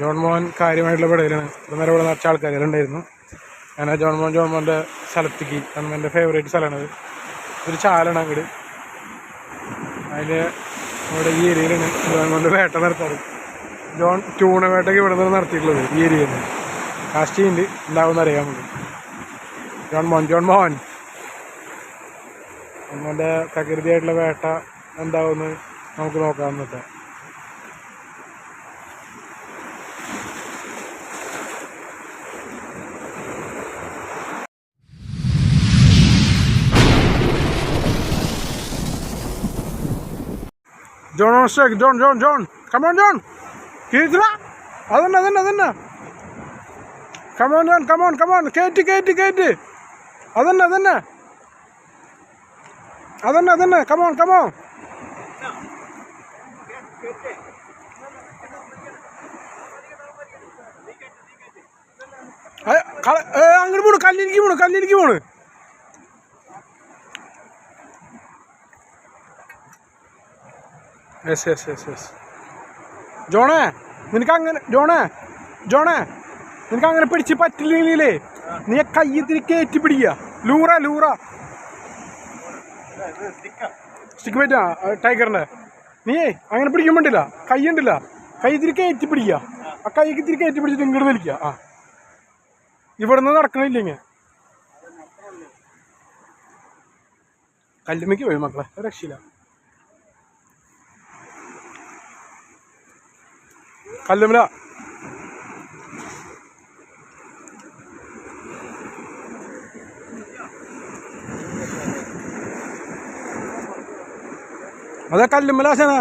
John Mohan കാര്യമായിട്ടുള്ള പടയിലാണ്. ഇന്നലെ ഇവിടെ നിറച്ച ആൾക്കാരുണ്ടായിരുന്നു. ഞാൻ ജോൺ മോൻ്റെ സ്ഥലത്തേക്ക്, കാരണം എൻ്റെ ഫേവറേറ്റ് സ്ഥലമാണത്. ഒരു ചാലാണ് അങ്ങോട്ട്. അതിൽ നമ്മുടെ ഈ ഏരിയയിലാണ് ജോൺ മോൻ്റെ വേട്ട നടത്താറ്. ട്യൂണ വേട്ടയ്ക്ക് ഇവിടെ നിന്ന് നടത്തിയിട്ടുള്ളത് ഈ ഏരിയയിൽ നിന്ന്. കാസ്റ്റ് ഉണ്ട് ഉണ്ടാവുമെന്ന് അറിയാൻ വേണ്ടി. ജോൺ മോഹൻ മോൻ്റെ പ്രകൃതിയായിട്ടുള്ള വേട്ട എന്താവുമെന്ന് നമുക്ക് നോക്കാവുന്നതാണ്. John on stick, John. Come on, John. Kira. Adana. Come on, John. Come on. Katie. Adana. Come on. അങ്ങോട്ട് പോണു, കല്ലിരിക്ക് പോണു. യെസ്. ജോണേ നിനക്ക് അങ്ങനെ പിടിച്ച് പറ്റില്ലേ? നീ കയ്യത്തിരി കയറ്റി പിടിക്കുക. ലൂറ സ്റ്റിക്ക് പറ്റാ ടൈഗറിന്റെ. നീ അങ്ങനെ പിടിക്കാൻ വേണ്ടില്ല, കൈയുണ്ടില്ല, കയ്യത്തിരി കയറ്റി പിടിക്കുക. ആ കൈക്ക് ഇത്തിരി കയറ്റി പിടിച്ചിട്ട് ഇങ്ങോട്ട് വലിക്കുക. ആ ഇവിടുന്ന് നടക്കണില്ലെങ്കിൽ കല്ലുമ്മയ്ക്ക് പോയി മക്കളെ, രക്ഷയില്ല. കല്ലുമല അതെ, കല്ലുമല ആശാന.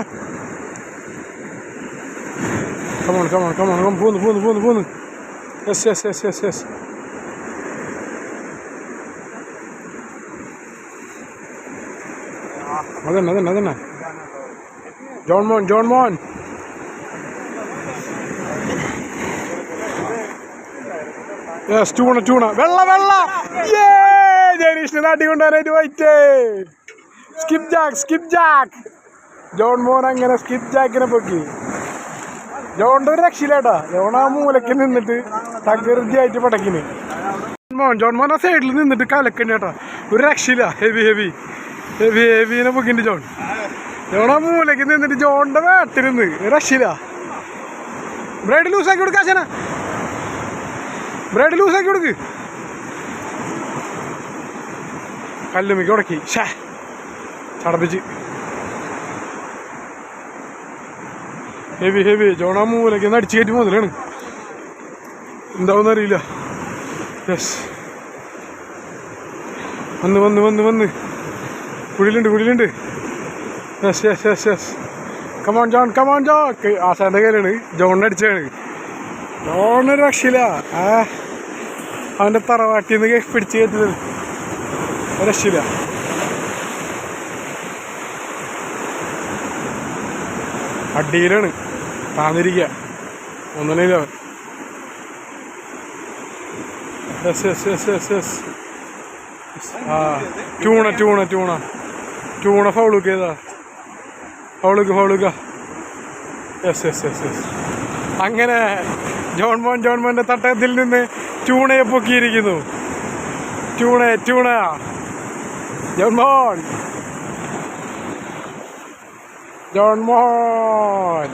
കമോൺ പോന്ന്. യെസ്. അതന്നെ ജോൺ മോൻ യെസ്. ട്യൂണ വെള്ള ജനീഷിനെ നാട്ടി കൊണ്ടുവരാനായിട്ട് വൈറ്റ്. Skip Jack. ജോൺ മോൻ അങ്ങനെ സ്കിപ്പ് ജാക്കിനെ പൊക്കി. ജോണിന്റെ ഒരു രക്ഷയില്ലേട്ടാ. ജോൺ ആ മൂലക്ക് നിന്നിട്ട് തകൃതിയായിട്ട് പടക്കിന്. ജോൺ മോൻ ആ സൈഡിൽ നിന്നിട്ട് കലക്കണ്ട കേട്ടാ, ഒരു രക്ഷയില്ല. ഹെവിനെ പൊക്കിണ്ട് ജോൺ ആ മൂലക്ക് നിന്നിട്ട് ജോണിന്റെ വേട്ടിരുന്ന് രക്ഷയില്ല. ബ്രൈഡ് ലൂസാക്കി കൊടുക്കാശന, ബ്രൈഡ് ലൂസാക്കി കൊടുക്ക്. കല്ലുമ്മയ്ക്ക് ഉടക്കി ചടപ്പിച്ച്. ഹെവി ജോണാ മൂലയ്ക്ക് ഒന്ന് അടിച്ചു കയറ്റി മുതലാണ്. എന്താവുന്ന അറിയില്ല. യെസ്. വന്ന് കുഴിയിലുണ്ട്. യെസ്. Come on John. ആശാന്റെ കയ്യിലാണ്. ജോണിനെ അടിച്ചാണ്. ജോണൊരു രക്ഷയില്ല. അവൻ്റെ തറവാട്ടിൽ നിന്ന് പിടിച്ച് കയറ്റുന്നത് രക്ഷയില്ല. അടിയിലാണ് താന്നിരിക്കുക. ഒന്നില്ല. യെസ്. ട്യൂണ ഫൗളുക്കേതാ. ഫൗളുക്ക. യെസ്. അങ്ങനെ ജോൺ മോൻ്റെ തട്ടത്തിൽ നിന്ന് ട്യൂണയെ പൊക്കിയിരിക്കുന്നു. ട്യൂണ ജോൺ മോൻ.